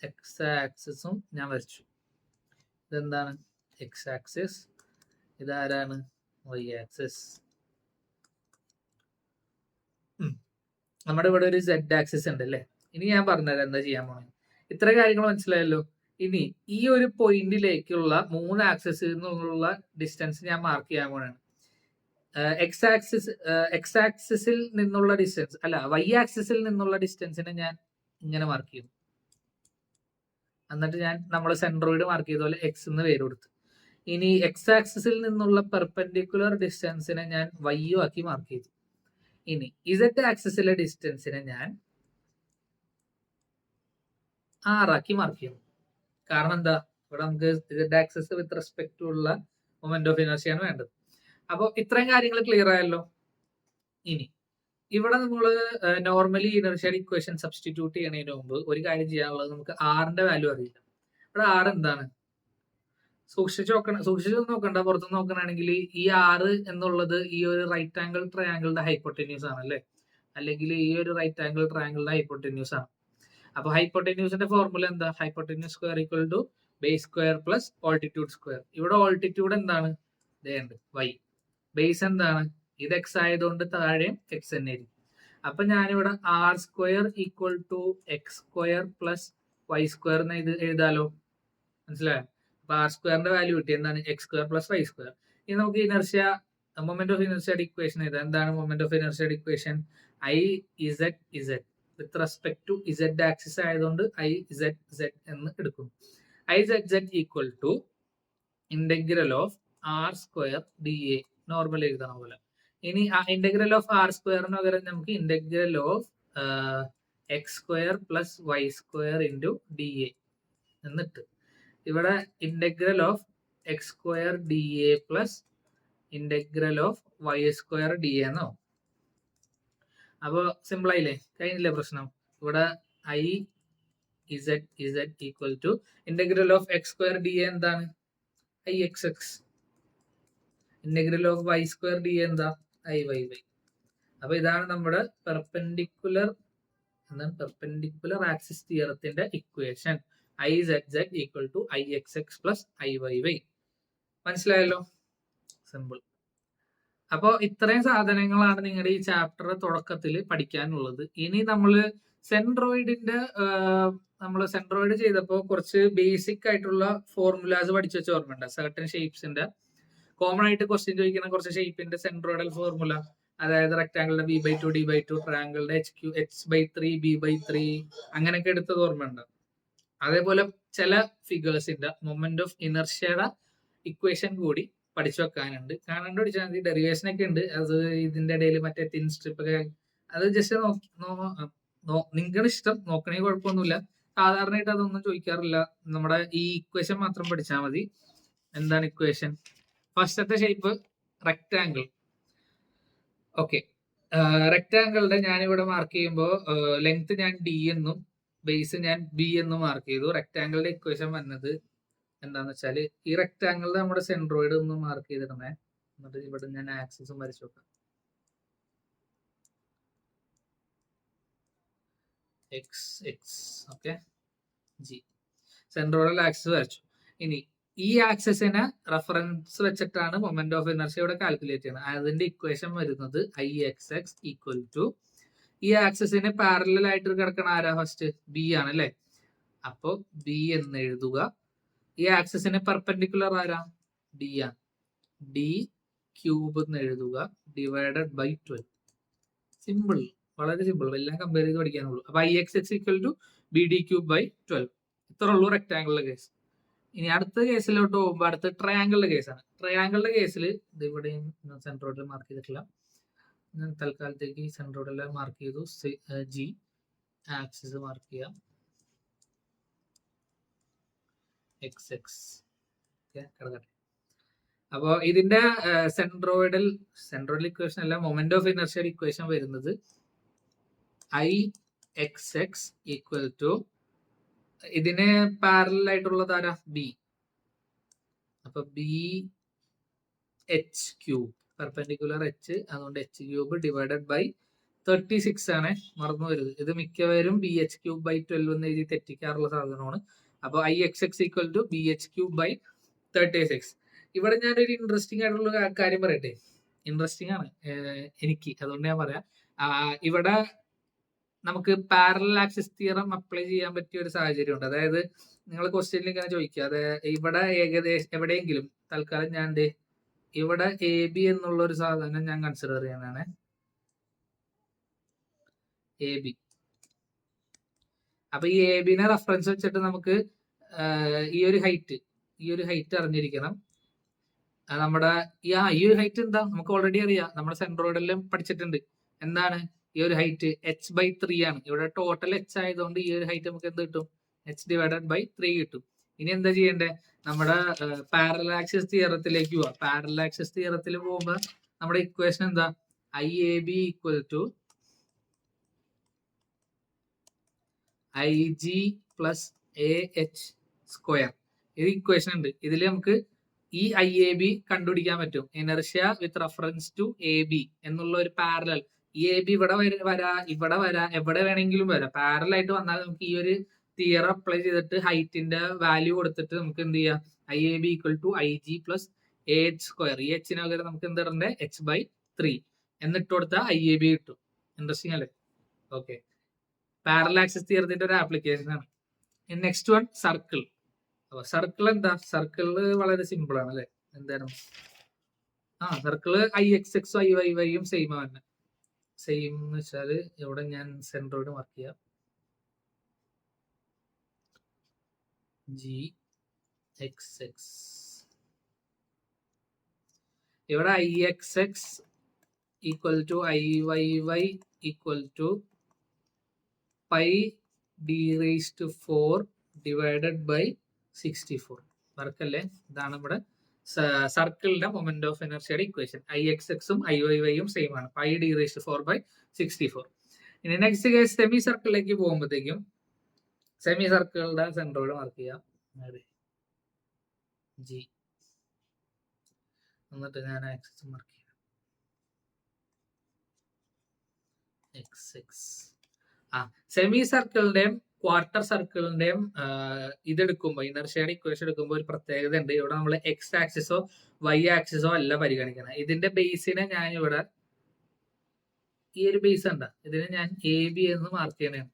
x ആക്സിസും ഞാൻ വരച്ചു. ഇതെന്താണ് x ആക്സിസ്, ഇതാരാണ് y ആക്സിസ്. നമ്മുടെ ഇവിടെ ഒരു z ആക്സിസ് ഉണ്ട് അല്ലേ. ഇനി ഞാൻ പറഞ്ഞുതരാം എന്താ ചെയ്യാൻ പോകുന്നത്. ഇത്ര കാര്യങ്ങൾ മനസ്സിലായല്ലോ. ഇനി ഈ ഒരു പോയിന്റിലേക്കുള്ള 3 ആക്സിസിൽ നിന്നുള്ള ഡിസ്റ്റൻസ് ഞാൻ മാർക്ക് ചെയ്യാൻ പോവാണ്. എക്സ് ആക്സിസിൽ നിന്നുള്ള ഡിസ്റ്റൻസ് അല്ല, y ആക്സിസിൽ നിന്നുള്ള ഡിസ്റ്റൻസിനെ ഞാൻ ഇങ്ങനെ മാർക്ക് ചെയ്യും. എന്നിട്ട് ഞാൻ നമ്മൾ സെൻട്രോയിഡ് മാർക്ക് ചെയ്ത പോലെ എക്സ് എന്ന് പേര് കൊടുത്തു. ഇനി എക്സ് ആക്സിസിൽ നിന്നുള്ള പെർപെൻഡിക്കുലർ ഡിസ്റ്റൻസിനെ ഞാൻ y ആക്കി മാർക്ക് ചെയ്തു. ഇനി ഇസഡ് ആക്സിസിലെ ഡിസ്റ്റൻസിനെ ഞാൻ r ആക്കി മാർക്ക് ചെയ്യുന്നു. കാരണം എന്താ, ഇവിടെ നമുക്ക് Z axis with respect to ഉള്ള മൊമെന്റ് ഓഫ് ഇനർഷ്യാണ് വേണ്ടത്. അപ്പോൾ ഇത്രയും കാര്യങ്ങൾ ക്ലിയർ ആയല്ലോ. ഇനി ഇവിടെ നമ്മൾ നോർമലി ഇനർഷ്യൽ ഇക്വേഷൻ സബ്സ്റ്റിറ്റ്യൂട്ട് ചെയ്യണതിന് മുമ്പ് ഒരു കാര്യം ചെയ്യാനുള്ളത്, നമുക്ക് ആറിന്റെ വാല്യൂ അറിയില്ല. ഇവിടെ ആറ് എന്താണ് സൂക്ഷിച്ചു നോക്കണ്ട. പുറത്ത് നോക്കണമെങ്കിൽ ഈ 6 എന്നുള്ളത് ഈ ഒരു റൈറ്റ് ആംഗിൾ ട്രയാംഗിളിന്റെ ഹൈപ്പോട്ടന്യൂസ് ആണ് അല്ലെ, അല്ലെങ്കിൽ ഈ ഒരു റൈറ്റ് ആംഗിൾ ട്രയാംഗിളിന്റെ ഹൈപ്പോട്ടന്യൂസ് ആണ്. അപ്പൊ ഹൈപ്പോട്ടന്യൂസിന്റെ ഫോർമുല എന്താ, hypotenuse square equal to base square plus altitude square. ഇവിടെ ഓൾട്ടിറ്റ്യൂഡ് എന്താണ്, y. ബേസ് എന്താണ്, ഇത് x ആയതുകൊണ്ട് താഴെ x തന്നെ ആയിരിക്കും. അപ്പൊ ഞാനിവിടെ r square equal to X square plus y square എന്ന് എഴുതാലോ. മനസ്സിലായോ? അപ്പൊ ആർ സ്ക്വയറിന്റെ വാല്യൂ കിട്ടി, എന്താണ് X square plus Y square. ഇനി നമുക്ക് ഇനർഷ്യ മൊമെന്റ് ഓഫ് ഇനർഷ്യയുടെ ഇക്വേഷൻ എഴുതാം. എന്താണ് മൊമെന്റ് ഓഫ് ഇനർഷ്യയുടെ equation, I Z Z with respect to Z axis ആയതുകൊണ്ട് ഐ ഇസഡ് ഇസഡ് എന്ന് എടുക്കുന്നു. I Z Z equal to integral of R square D A, normal എഴുതണ പോലെ. ഇനി ഇന്റഗ്രൽ ഓഫ് ആർ സ്ക്വയറിന് പകരം നമുക്ക് integral of X square plus Y square into D A എന്നിട്ട് ഇവിടെ integral of X square D A plus integral of Y square D A എന്നോ. അപ്പൊ സിമ്പിൾ ആയില്ലേ, കഴിഞ്ഞില്ലേ പ്രശ്നം. ഇവിടെ I Z Z equal to integral of X square D A എന്താണ്, I X X. Integral of Y square D A എന്താ, I Y Y. അപ്പൊ ഇതാണ് നമ്മുടെ പെർപെൻഡിക്കുലർ ആക്സിസ് തിയറത്തിന്റെ equation. I Z Z equal to I X X plus I Y Y. മനസ്സിലായല്ലോ, simple. അപ്പോൾ ഇത്രയും സാധനങ്ങളാണ് നിങ്ങളുടെ ഈ ചാപ്റ്റർ തുടക്കത്തിൽ പഠിക്കാനുള്ളത്. ഇനി നമ്മള് സെൻട്രോയിഡിന്റെ സെൻട്രോയിഡ് ചെയ്തപ്പോൾ കുറച്ച് ബേസിക് ആയിട്ടുള്ള ഫോർമുലാസ് പഠിച്ചു വെച്ച ഓർമ്മയുണ്ട്. സർട്ടൻ ഷേപ്സിന്റെ കോമൺ ആയിട്ട് ക്വസ്റ്റ്യൻ ചോദിക്കുന്ന കുറച്ച് ഷേപ്പിന്റെ സെൻട്രോയിഡൽ ഫോർമുല, അതായത് റെക്ടാംഗിളിന്റെ b/2 d/2, ട്രയാംഗിളിന്റെ h/3 b/3 അങ്ങനെയൊക്കെ എടുത്തത് ഓർമ്മയുണ്ട്. അതേപോലെ ചില ഫിഗേഴ്സിന്റെ മൊമെന്റ് ഓഫ് ഇനർഷ്യയുടെ ഇക്വേഷൻ കൂടി പഠിച്ചു വെക്കാനുണ്ട്. കാണാണ്ട് പഠിച്ചാൽ മതി, ഡെറിവേഷൻ ഒക്കെ ഉണ്ട്. അത് ഇതിന്റെ ഇടയിൽ മറ്റേ തിൻ സ്ട്രിപ്പ് ഒക്കെ, അത് ജസ്റ്റ് നിങ്ങൾക്ക് ഇഷ്ടം നോക്കണേ കുഴപ്പമൊന്നുമില്ല. സാധാരണയായിട്ട് അതൊന്നും ചോദിക്കാറില്ല. നമ്മുടെ ഈ ഇക്വേഷൻ മാത്രം പഠിച്ചാൽ മതി. എന്താണ് ഇക്വേഷൻ? ഫസ്റ്റത്തെ ഷേപ്പ് റെക്ടാംഗിൾ. ഓക്കെ, റെക്ടാംഗിളിന്റെ ഞാനിവിടെ മാർക്ക് ചെയ്യുമ്പോൾ ലെങ്ത് ഞാൻ ഡി എന്നും ബേസ് ഞാൻ ബി എന്നും മാർക്ക് ചെയ്തു. റെക്ടാംഗിളിന്റെ ഇക്വേഷൻ വന്നത് എന്താന്ന് വെച്ചാൽ, ഈ റെക്ടാംഗിളിൽ നമ്മുടെ സെൻട്രോയിഡ് ഒന്ന് മാർക്ക് ചെയ്തിടണേ. എന്നിട്ട് ഇവിടെ ഞാൻ ആക്സിസും വരച്ചു നോക്കാം. X X okay, G centroidal axis വരച്ചു. ഇനി ഈ ആക്സിസിനെ റെഫറൻസ് വെച്ചിട്ടാണ് മൊമെന്റ് ഓഫ് ഇനർഷ്യ ഇവിടെ കാൽക്കുലേറ്റ് ചെയ്യുന്നത്. അതിന്റെ ഇക്വേഷൻ വരുന്നത് I X X equal to, ഈ ആക്സിസിന് പാരലൽ ആയിട്ട് കിടക്കണ ആരാ, ഫസ്റ്റ് ബി ആണ് അല്ലെ. അപ്പോ ബി എന്ന് എഴുതുക. ഈ ആക്സിസിന് പെർപെൻഡിക്കുലർ ആരാ, ഡി ആണ്. ഡി ക്യൂബ് എന്ന് എഴുതുക ഡിവൈഡഡ് ബൈ 12. സിമ്പിൾ, വളരെ സിമ്പിൾ, എല്ലാം കമ്പയർ ചെയ്ത് പഠിക്കാനുള്ളൂ. അപ്പൊ I X X equal to B D cube by 12. ഇത്ര ഉള്ളൂ റെക്ടാംഗിളിലെ കേസ്. ഇനി അടുത്ത കേസിലോട്ട് പോകുമ്പോൾ അടുത്ത ട്രയാംഗിളിന്റെ കേസാണ്. ട്രയാംഗിളിന്റെ കേസിൽ ഇത് ഇവിടെയും സെൻട്രോയിഡിൽ മാർക്ക് ചെയ്തിട്ടില്ല, ഞാൻ തൽക്കാലത്തേക്ക് സെൻട്രോയിഡിൽ മാർക്ക് ചെയ്തു. ജി ആക്സിസ് മാർക്ക് ചെയ്യാം, എക്സ് എക്സ് കിടക്കട്ടെ. അപ്പോൾ ഇതിന്റെ സെൻട്രോയിഡൽ ഇക്വേഷൻ അല്ല, മൊമെന്റ് ഓഫ് ഇനർഷ്യൽ ഇക്വേഷൻ വരുന്നത് I X X equal to, ഇതിന് പാരലൽ ആയിട്ടുള്ളത് ആരാ, ബി. അപ്പൊ B H cube, perpendicular H, അതുകൊണ്ട് എച്ച് ക്യൂബ് ഡിവൈഡഡ് ബൈ 36 ആണ്, മറന്നു വരുത്. ഇത് മിക്കവരും BH³/12 എന്ന് എഴുതി തെറ്റിക്കാറുള്ള സാധനമാണ്. അപ്പോൾ IXX ഈക്വൽ ടു BH³/36. ഇവിടെ ഞാനൊരു ഇൻട്രസ്റ്റിംഗ് ആയിട്ടുള്ള കാര്യം പറയട്ടെ. ഇൻട്രസ്റ്റിംഗ് ആണ് എനിക്ക്, അതുകൊണ്ട് ഞാൻ പറയാം. ഇവിടെ നമുക്ക് പാരലൽ ആക്സിസ് തിയറം അപ്ലൈ ചെയ്യാൻ പറ്റിയ ഒരു സാഹചര്യമുണ്ട്. അതായത് നിങ്ങൾ ക്വസ്റ്റ്യനിൽ ഇങ്ങനെ ചോദിക്കുക, അതായത് ഇവിടെ ഏകദേശം എവിടെയെങ്കിലും തൽക്കാലം ഞാൻ ഇവിടെ AB എന്നുള്ള ഒരു സാധനം ഞാൻ കൺസിഡർ ചെയ്യാനാണ്. AB. അപ്പൊ ഈ ABനെ റെഫറൻസ് വെച്ചിട്ട് നമുക്ക് ഈ ഒരു ഹൈറ്റ് അറിഞ്ഞിരിക്കണം. നമ്മുടെ ഈ ഒരു ഹൈറ്റ് എന്താ നമുക്ക് ഓൾറെഡി അറിയാം, നമ്മുടെ സെൻട്രോയിഡെല്ലാം പഠിച്ചിട്ടുണ്ട്. എന്താണ് ഈ ഒരു ഹൈറ്റ്? h/3 ആണ്. ഇവിടെ ടോട്ടൽ h ആയതുകൊണ്ട് ഈ ഒരു ഹൈറ്റ് നമുക്ക് എന്ത് കിട്ടും? h/3 കിട്ടും. ഇനി എന്താ ചെയ്യണ്ടേ? നമ്മുടെ പാരലൽ ആക്സിസ് തിയറത്തിലേക്ക് പോവാം. പാരലൽ ആക്സിസ് തിയറത്തിൽ പോകുമ്പോൾ നമ്മുടെ ഇക്വേഷൻ എന്താ? IAB equal to IG plus AH square. ഇത് ഇക്വേഷൻ ഉണ്ട്. ഇതിൽ നമുക്ക് ഈ IAB കണ്ടുപിടിക്കാൻ പറ്റും. Inertia with reference to AB എന്നുള്ള ഒരു പാരലൽ. ഈ AB ഇവിടെ വരാ, എവിടെ വേണമെങ്കിലും വരാം. പാരലൽ ആയിട്ട് വന്നാൽ നമുക്ക് ഈ ഒരു തിയറം അപ്ലൈ ചെയ്തിട്ട് ഹൈറ്റിന്റെ വാല്യൂ കൊടുത്തിട്ട് നമുക്ക് എന്ത് ചെയ്യാം? IAB equal to IG plus AH square. ഈ H പകരം നമുക്ക് എന്ത് ഇടണ്ടേ? h/3 എന്നിട്ട് കൊടുത്താൽ IAB കിട്ടും. ഇൻട്രസ്റ്റിംഗ് അല്ലേ? ഓക്കെ, പാരലൽ ആക്സിസ് തിയറത്തിന്റെ ഒരു ആപ്ലിക്കേഷൻ ആണ്. Next one circle. അപ്പൊ സർക്കിൾ എന്താ? സർക്കിള് വളരെ സിമ്പിൾ ആണ് അല്ലെ? എന്തായിരുന്നു സർക്കിള് IXX IYY സെയിം ആണ്. സെയിം എന്ന് വെച്ചാല് ഇവിടെ ഞാൻ സെൻട്രോയിഡ് മാർക്ക് ചെയ്യാം. GXX. ഇവിടെ IXX equal to IYY equal to πd⁴ divided by 64. വർക്കല്ലേ? ഇതാണ് നമ്മുടെ സർക്കിളിന്റെ മൊമെന്റ് ഓഫ് എനർജിയുടെ ഇക്വേഷൻ. IXXും IYYയും സെയിം ആണ്. πd⁴/64. ഇനി നെക്സ്റ്റ് കേസ് സെമി സർക്കിളിലേക്ക് പോകുമ്പോഴത്തേക്കും സെമി സർക്കിളിന്റെ സെൻട്രോയിഡ് മാർക്ക് ചെയ്യാം. G. എന്നിട്ട് ഞാൻ ആക്സിസ് മാർക്ക് ചെയ്യാം. XX. സെമി സർക്കിളിന്റെയും ക്വാർട്ടർ സർക്കിളിന്റെയും ഇതെടുക്കുമ്പോൾ, ഇനർഷ്യയുടെ ഇക്വേഷൻ എടുക്കുമ്പോൾ ഒരു പ്രത്യേകത ഉണ്ട്. ഇവിടെ നമ്മൾ X ആക്സിസോ Y ആക്സിസോ അല്ല പരിഗണിക്കണം. ഇതിന്റെ ബേസിനെ ഞാൻ ഇവിടെ ഈ ഒരു ബേസ് ഉണ്ട്, ഇതിനെ ഞാൻ AB എന്ന് മാർക്ക് ചെയ്യണതാണ്.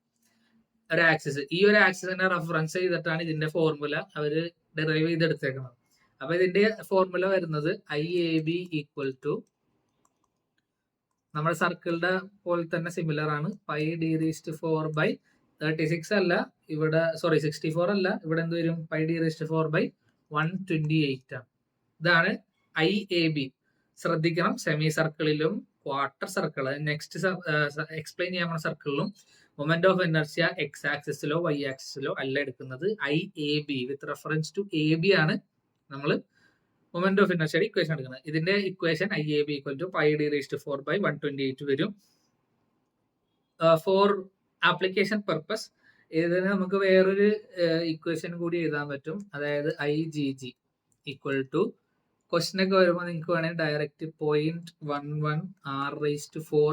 ഒരു ആക്സിസ്, ഈ ഒരു ആക്സിസിനെ റെഫറൻസ് ചെയ്തിട്ടാണ് ഇതിന്റെ ഫോർമുല അവര് ഡെറൈവ് ചെയ്തെടുത്തേക്കുന്നത്. അപ്പൊ ഇതിന്റെ ഫോർമുല വരുന്നത് IAB ഈക്വൽ ടു നമ്മുടെ സർക്കിളിന്റെ പോലെ തന്നെ സിമിലർ ആണ്. πd⁴/36 അല്ല ഇവിടെ, 64 അല്ല, ഇവിടെ എന്ത് വരും? πd⁴/128 ആണ്. ഇതാണ് IAB. ശ്രദ്ധിക്കണം, സെമി സർക്കിളിലും ക്വാർട്ടർ സർക്കിൾ, നെക്സ്റ്റ് എക്സ്പ്ലെയിൻ ചെയ്യാൻ സർക്കിളിലും മൊമെന്റ് ഓഫ് ഇനർഷ്യ X ആക്സിസിലോ Y ആക്സിസിലോ അല്ല എടുക്കുന്നത്. IAB with reference to AB ആണ് നമ്മൾ മൊമെന്റ് ഓഫ് ഇനർഷ്യയുടെ ഇക്വേഷൻ എടുക്കുന്നത്. ഇതിന്റെ equation IAB equal to πd⁴/128 വരും. ഫോർ ആപ്ലിക്കേഷൻ പർപ്പസ് ഇതിന് നമുക്ക് വേറൊരു ഇക്വേഷൻ കൂടി എഴുതാൻ പറ്റും. അതായത് IGG ഈക്വൽ ടു ക്വസ്റ്റൻ ഒക്കെ വരുമ്പോൾ നിങ്ങൾക്ക് വേണമെങ്കിൽ ഡയറക്റ്റ് 0.11 r⁴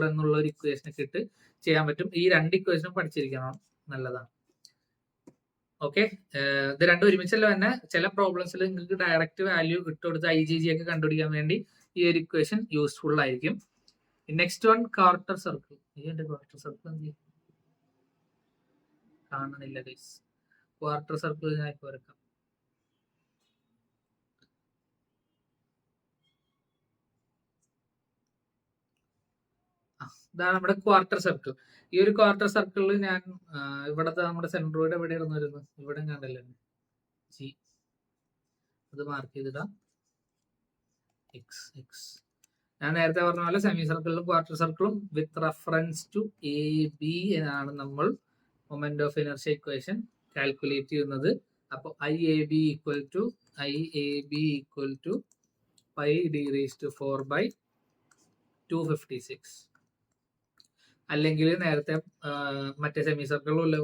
എന്നുള്ള ഒരു ഇക്വേഷൻ ഒക്കെ ഇട്ട് ചെയ്യാൻ പറ്റും. ഈ രണ്ട് ഇക്വേഷനും പഠിച്ചിരിക്കണം, നല്ലതാണ്. ഓക്കെ, ഇത് രണ്ടും ഒരുമിച്ചല്ല തന്നെ. ചില പ്രോബ്ലംസിൽ നിങ്ങൾക്ക് ഡയറക്റ്റ് വാല്യൂ ഇട്ടുകൊടുത്ത് IGG ഒക്കെ കണ്ടുപിടിക്കാൻ വേണ്ടി ഈ ഒരു ഇക്വേഷൻ യൂസ്ഫുൾ ആയിരിക്കും. Next one quarter circle. Quarter circle കാണുന്നില്ല ഗൈസ്. ക്വാർട്ടർ സർക്കിൾ ഞാൻ ഇപ്പോൾ വരക്കാം. ഇതാണ് നമ്മുടെ ക്വാർട്ടർ സർക്കിൾ. ഈ ഒരു ക്വാർട്ടർ സർക്കിളിൽ ഞാൻ ഇവിടത്തെ നമ്മുടെ സെൻട്രോയിഡ് എവിടെയായിരുന്നു വരുന്നത്? ഇവിടെ കണ്ടല്ലേ G. അത് മാർക്ക് ചെയ്തിടാം. XX. ഞാൻ നേരത്തെ പറഞ്ഞ പോലെ സെമി സർക്കിളിലും ക്വാർട്ടർ സർക്കിളും വിത്ത് റെഫറൻസ് ടു AB ആണ് നമ്മൾ moment of inertia equation calculate ചെയ്യുന്നത്. അപ്പോൾ IAB ഈക്വൽ ടു πd⁴/256. അല്ലെങ്കിൽ നേരത്തെ മറ്റേ സെമി സർക്കിൾ ഉള്ള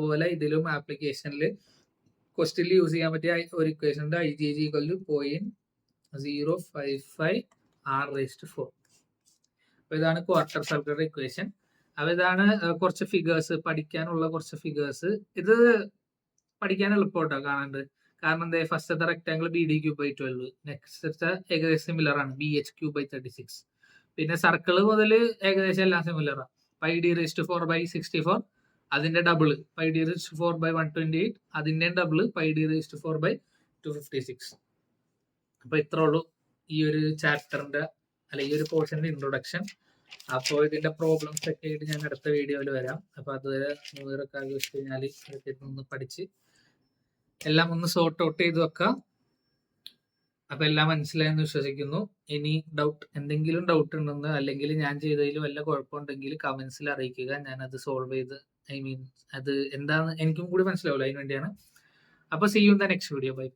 പോലെ ഇതിലും ആപ്ലിക്കേഷനിൽ ക്വസ്റ്റ്യനിൽ യൂസ് ചെയ്യാൻ പറ്റിയ ഒരു ഇക്വേഷൻ ഉണ്ട്. IGG equal to 0.055 r⁴. അപ്പൊ ഇതാണ് ക്വാർട്ടർ സർക്കുലർ ഇക്വേഷൻ. അപ്പൊ ഇതാണ് കുറച്ച് ഫിഗേഴ്സ്, പഠിക്കാനുള്ള കുറച്ച് ഫിഗേഴ്സ്. ഇത് പഠിക്കാൻ എളുപ്പമായിട്ടോ കാണാണ്ട്. കാരണം എന്താ, ഫസ്റ്റത്തെ rectangle B D cube by 12, next ഏകദേശം സിമിലർ ആണ് ബി എച്ച് ക്യൂബ് ബൈ 36. പിന്നെ സർക്കിൾ മുതൽ ഏകദേശം എല്ലാം സിമിലർ ആണ്. പൈ ഡി റേസ്റ്റ് 4/64, അതിന്റെ ഡബിൾ പൈ ഡി റേസ്റ്റ് 4/128, അതിന്റെ ഡബിൾ പൈ ഡി റേസ്റ്റ് 4/256. അപ്പൊ ഇത്ര ഉള്ളൂ ഈ ഒരു ചാപ്റ്ററിന്റെ അല്ല ഈ ഒരു പോർഷന്റെ ഇൻട്രൊഡക്ഷൻ. അപ്പോൾ ഇതിന്റെ പ്രോബ്ലംസ് ഒക്കെ ആയിട്ട് ഞാൻ അടുത്ത വീഡിയോയിൽ വരാം. അപ്പൊ അതുവരെ വേറൊക്കെ ആലോചിച്ച് കഴിഞ്ഞാൽ ഒന്ന് പഠിച്ച് എല്ലാം ഒന്ന് സോർട്ട് ഔട്ട് ചെയ്ത് വെക്കാം. അപ്പൊ എല്ലാം മനസ്സിലായെന്ന് വിശ്വസിക്കുന്നു. ഇനി എന്തെങ്കിലും ഡൗട്ട് ഉണ്ടെന്ന്, അല്ലെങ്കിൽ ഞാൻ ചെയ്തതിൽ വല്ല കുഴപ്പമുണ്ടെങ്കിൽ കമന്റ്സിൽ അറിയിക്കുക. ഞാൻ അത് സോൾവ് ചെയ്ത്, അത് എന്താന്ന് എനിക്കും കൂടി മനസ്സിലാവില്ല, അതിന് വേണ്ടിയാണ്. അപ്പൊ see you in the next video. By.